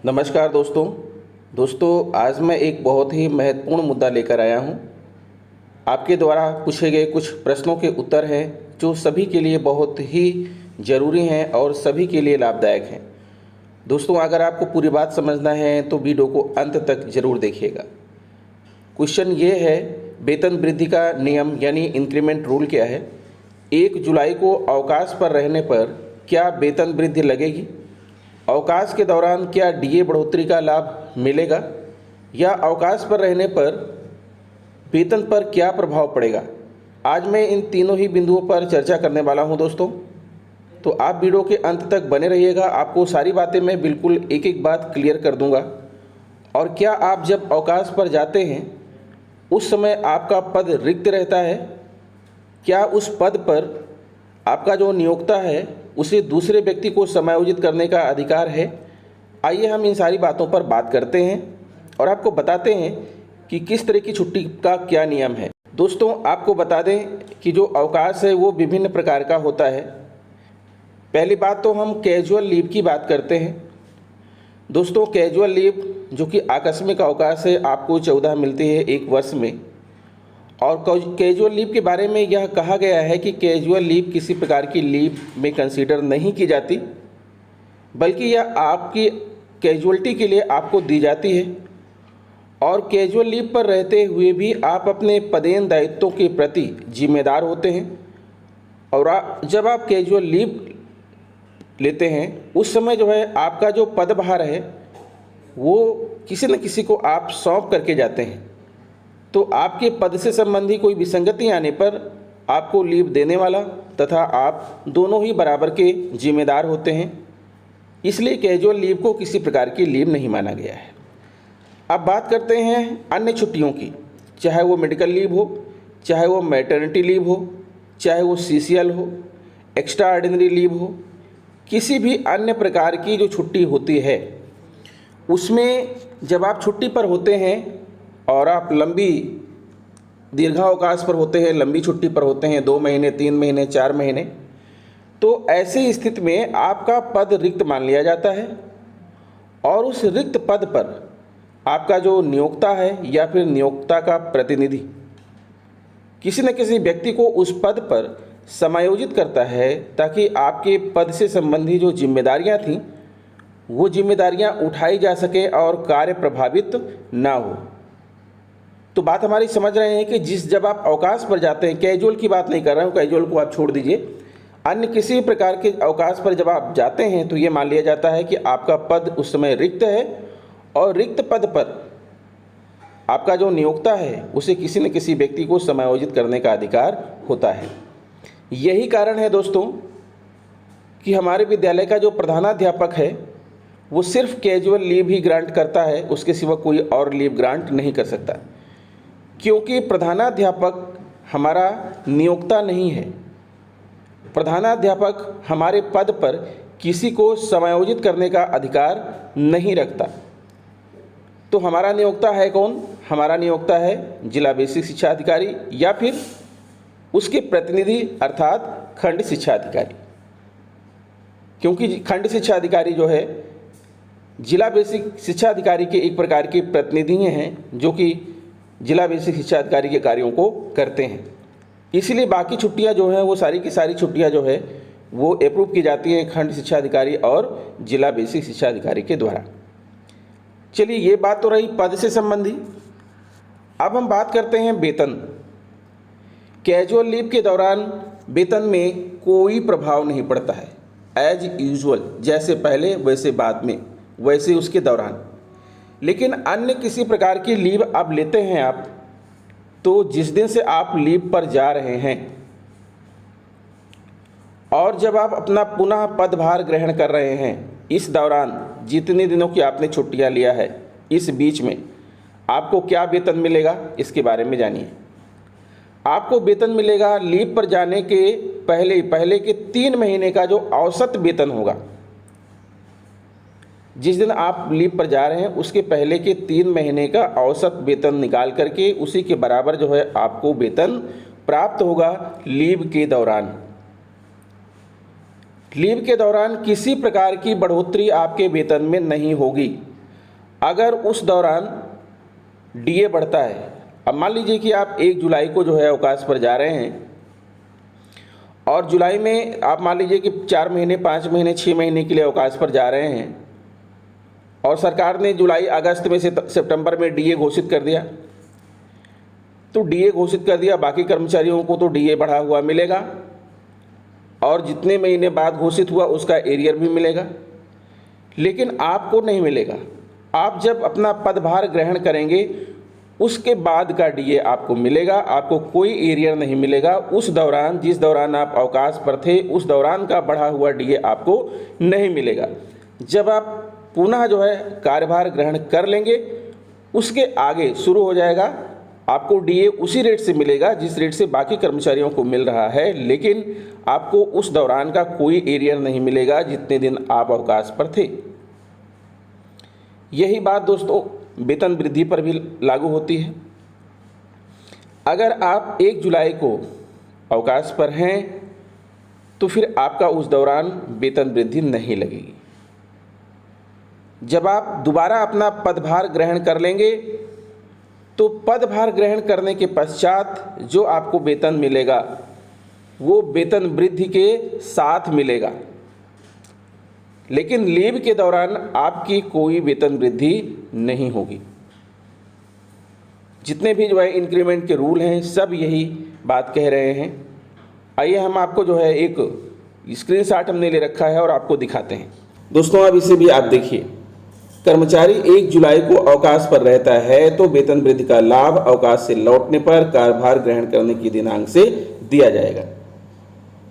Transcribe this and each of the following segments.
नमस्कार दोस्तों आज मैं एक बहुत ही महत्वपूर्ण मुद्दा लेकर आया हूं। आपके द्वारा पूछे गए कुछ प्रश्नों के उत्तर हैं जो सभी के लिए बहुत ही ज़रूरी हैं और सभी के लिए लाभदायक हैं। दोस्तों, अगर आपको पूरी बात समझना है तो वीडियो को अंत तक ज़रूर देखिएगा। क्वेश्चन ये है, वेतन वृद्धि का नियम यानी इंक्रीमेंट रूल क्या है? 1 जुलाई को अवकाश पर रहने पर क्या वेतन वृद्धि लगेगी? अवकाश के दौरान क्या डीए बढ़ोतरी का लाभ मिलेगा या अवकाश पर रहने पर वेतन पर क्या प्रभाव पड़ेगा? आज मैं इन तीनों ही बिंदुओं पर चर्चा करने वाला हूं दोस्तों, तो आप वीडियो के अंत तक बने रहिएगा। आपको सारी बातें मैं बिल्कुल एक एक बात क्लियर कर दूंगा। और क्या आप जब अवकाश पर जाते हैं उस समय आपका पद रिक्त रहता है? क्या उस पद पर आपका जो नियोक्ता है उसे दूसरे व्यक्ति को समायोजित करने का अधिकार है? आइए हम इन सारी बातों पर बात करते हैं और आपको बताते हैं कि किस तरह की छुट्टी का क्या नियम है। दोस्तों, आपको बता दें कि जो अवकाश है वो विभिन्न प्रकार का होता है। पहली बात तो हम कैजुअल लीव की बात करते हैं। दोस्तों, कैजुअल लीव जो कि आकस्मिक अवकाश है, आपको 14 मिलती है 1 वर्ष में। और कैजुअल लीव के बारे में यह कहा गया है कि कैजुअल लीव किसी प्रकार की लीव में कंसीडर नहीं की जाती, बल्कि यह आपकी कैजुअलिटी के लिए आपको दी जाती है। और कैजुअल लीव पर रहते हुए भी आप अपने पदेन दायित्वों के प्रति जिम्मेदार होते हैं। और जब आप कैजुअल लीव लेते हैं उस समय जो है आपका जो पदभार है वो किसी न किसी को आप सौंप करके जाते हैं। तो आपके पद से संबंधी कोई विसंगति आने पर आपको लीव देने वाला तथा आप दोनों ही बराबर के जिम्मेदार होते हैं। इसलिए कैजुअल लीव को किसी प्रकार की लीव नहीं माना गया है। अब बात करते हैं अन्य छुट्टियों की, चाहे वो मेडिकल लीव हो, चाहे वो मैटरनिटी लीव हो, चाहे वो सीसीएल हो, एक्स्ट्रा ऑर्डिनरी लीव हो, किसी भी अन्य प्रकार की जो छुट्टी होती है उसमें जब आप छुट्टी पर होते हैं और आप लंबी दीर्घावकाश पर होते हैं, लंबी छुट्टी पर होते हैं, 2 महीने, 3 महीने, 4 महीने, तो ऐसी स्थिति में आपका पद रिक्त मान लिया जाता है। और उस रिक्त पद पर आपका जो नियोक्ता है या फिर नियोक्ता का प्रतिनिधि किसी न किसी व्यक्ति को उस पद पर समायोजित करता है ताकि आपके पद से संबंधी जो जिम्मेदारियां थीं वो जिम्मेदारियां उठाई जा सके और कार्य प्रभावित ना हो। तो बात हमारी समझ रहे हैं कि जब आप अवकाश पर जाते हैं, कैजुअल की बात नहीं कर रहा हूँ, कैजुअल को आप छोड़ दीजिए, अन्य किसी प्रकार के अवकाश पर जब आप जाते हैं तो ये मान लिया जाता है कि आपका पद उस समय रिक्त है और रिक्त पद पर आपका जो नियोक्ता है उसे किसी न किसी व्यक्ति को समायोजित करने का अधिकार होता है। यही कारण है दोस्तों कि हमारे विद्यालय का जो प्रधानाध्यापक है वो सिर्फ कैजुअल लीव ही ग्रांट करता है, उसके सिवा कोई और लीव ग्रांट नहीं कर सकता, क्योंकि प्रधानाध्यापक हमारा नियोक्ता नहीं है। प्रधानाध्यापक हमारे पद पर किसी को समायोजित करने का अधिकार नहीं रखता। तो हमारा नियोक्ता है कौन? हमारा नियोक्ता है जिला बेसिक शिक्षा अधिकारी या फिर उसके प्रतिनिधि अर्थात खंड शिक्षा अधिकारी। क्योंकि खंड शिक्षा अधिकारी जो है जिला बेसिक शिक्षा अधिकारी के एक प्रकार के प्रतिनिधि हैं जो कि जिला बेसिक शिक्षा अधिकारी के कार्यों को करते हैं। इसीलिए बाकी छुट्टियां जो हैं वो सारी की सारी छुट्टियां जो है वो अप्रूव की जाती हैं खंड शिक्षा अधिकारी और जिला बेसिक शिक्षा अधिकारी के द्वारा। चलिए, ये बात तो रही पद से संबंधी। अब हम बात करते हैं वेतन। कैजुअल लीव के दौरान वेतन में कोई प्रभाव नहीं पड़ता है, एज यूजुअल, जैसे पहले वैसे बाद में वैसे उसके दौरान। लेकिन अन्य किसी प्रकार की लीव अब लेते हैं आप, तो जिस दिन से आप लीव पर जा रहे हैं और जब आप अपना पुनः पदभार ग्रहण कर रहे हैं, इस दौरान जितने दिनों की आपने छुट्टियां लिया है इस बीच में आपको क्या वेतन मिलेगा इसके बारे में जानिए। आपको वेतन मिलेगा लीव पर जाने के पहले के 3 महीने का जो औसत वेतन होगा। जिस दिन आप लीव पर जा रहे हैं उसके पहले के 3 महीने का औसत वेतन निकाल करके उसी के बराबर जो है आपको वेतन प्राप्त होगा लीव के दौरान। लीव के दौरान किसी प्रकार की बढ़ोतरी आपके वेतन में नहीं होगी। अगर उस दौरान डीए बढ़ता है, अब मान लीजिए कि आप 1 जुलाई को जो है अवकाश पर जा रहे हैं और जुलाई में आप मान लीजिए कि 4 महीने, 5 महीने, 6 महीने के लिए अवकाश पर जा रहे हैं और सरकार ने जुलाई अगस्त में से सितंबर में डीए घोषित कर दिया, तो डीए घोषित कर दिया, बाकी कर्मचारियों को तो डीए बढ़ा हुआ मिलेगा और जितने महीने बाद घोषित हुआ उसका एरियर भी मिलेगा, लेकिन आपको नहीं मिलेगा। आप जब अपना पदभार ग्रहण करेंगे उसके बाद का डीए आपको मिलेगा, आपको कोई एरियर नहीं मिलेगा। उस दौरान, जिस दौरान आप अवकाश पर थे, उस दौरान का बढ़ा हुआ डीए आपको नहीं मिलेगा। जब आप पुनः जो है कार्यभार ग्रहण कर लेंगे उसके आगे शुरू हो जाएगा, आपको डीए उसी रेट से मिलेगा जिस रेट से बाकी कर्मचारियों को मिल रहा है, लेकिन आपको उस दौरान का कोई एरियर नहीं मिलेगा जितने दिन आप अवकाश पर थे। यही बात दोस्तों वेतन वृद्धि पर भी लागू होती है। अगर आप 1 जुलाई को अवकाश पर हैं तो फिर आपका उस दौरान वेतन वृद्धि नहीं लगेगी। जब आप दोबारा अपना पदभार ग्रहण कर लेंगे तो पदभार ग्रहण करने के पश्चात जो आपको वेतन मिलेगा वो वेतन वृद्धि के साथ मिलेगा, लेकिन लीव के दौरान आपकी कोई वेतन वृद्धि नहीं होगी। जितने भी जो है इंक्रीमेंट के रूल हैं सब यही बात कह रहे हैं। आइए हम आपको जो है एक स्क्रीनशॉट हमने ले रखा है और आपको दिखाते हैं। दोस्तों अब इसे भी आप देखिए। कर्मचारी 1 जुलाई को अवकाश पर रहता है तो वेतन वृद्धि का लाभ अवकाश से लौटने पर कार्यभार ग्रहण करने की दिनांक से दिया जाएगा।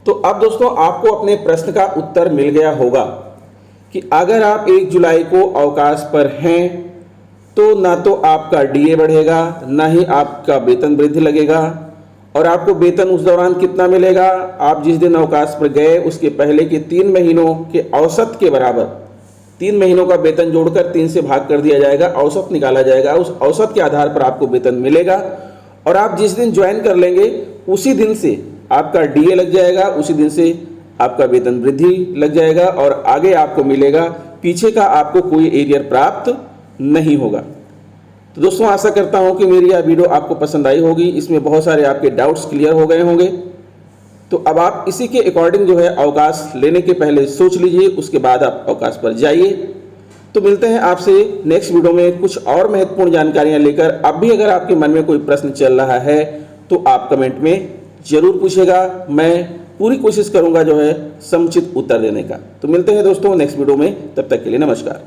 तो अब दोस्तों आपको अपने प्रश्न का उत्तर मिल गया होगा कि अगर आप 1 जुलाई को अवकाश पर हैं तो ना तो आपका डीए बढ़ेगा, ना ही आपका वेतन वृद्धि लगेगा, और आपको वेतन उस दौरान कितना मिलेगा, आप जिस दिन अवकाश पर गए उसके पहले के 3 महीनों के औसत के बराबर 3 महीनों का वेतन जोड़कर 3 से भाग कर दिया जाएगा, औसत निकाला जाएगा, उस औसत के आधार पर आपको वेतन मिलेगा। और आप जिस दिन ज्वाइन कर लेंगे उसी दिन से आपका डीए लग जाएगा, उसी दिन से आपका वेतन वृद्धि लग जाएगा और आगे आपको मिलेगा, पीछे का आपको कोई एरियर प्राप्त नहीं होगा। तो दोस्तों आशा करता हूं कि मेरी यह वीडियो आपको पसंद आई होगी, इसमें बहुत सारे आपके डाउट्स क्लियर हो गए होंगे। तो अब आप इसी के अकॉर्डिंग जो है अवकाश लेने के पहले सोच लीजिए, उसके बाद आप अवकाश पर जाइए। तो मिलते हैं आपसे नेक्स्ट वीडियो में कुछ और महत्वपूर्ण जानकारियां लेकर। अब भी अगर आपके मन में कोई प्रश्न चल रहा है तो आप कमेंट में जरूर पूछेगा, मैं पूरी कोशिश करूंगा जो है समुचित उत्तर देने का। तो मिलते हैं दोस्तों नेक्स्ट वीडियो में, तब तक के लिए नमस्कार।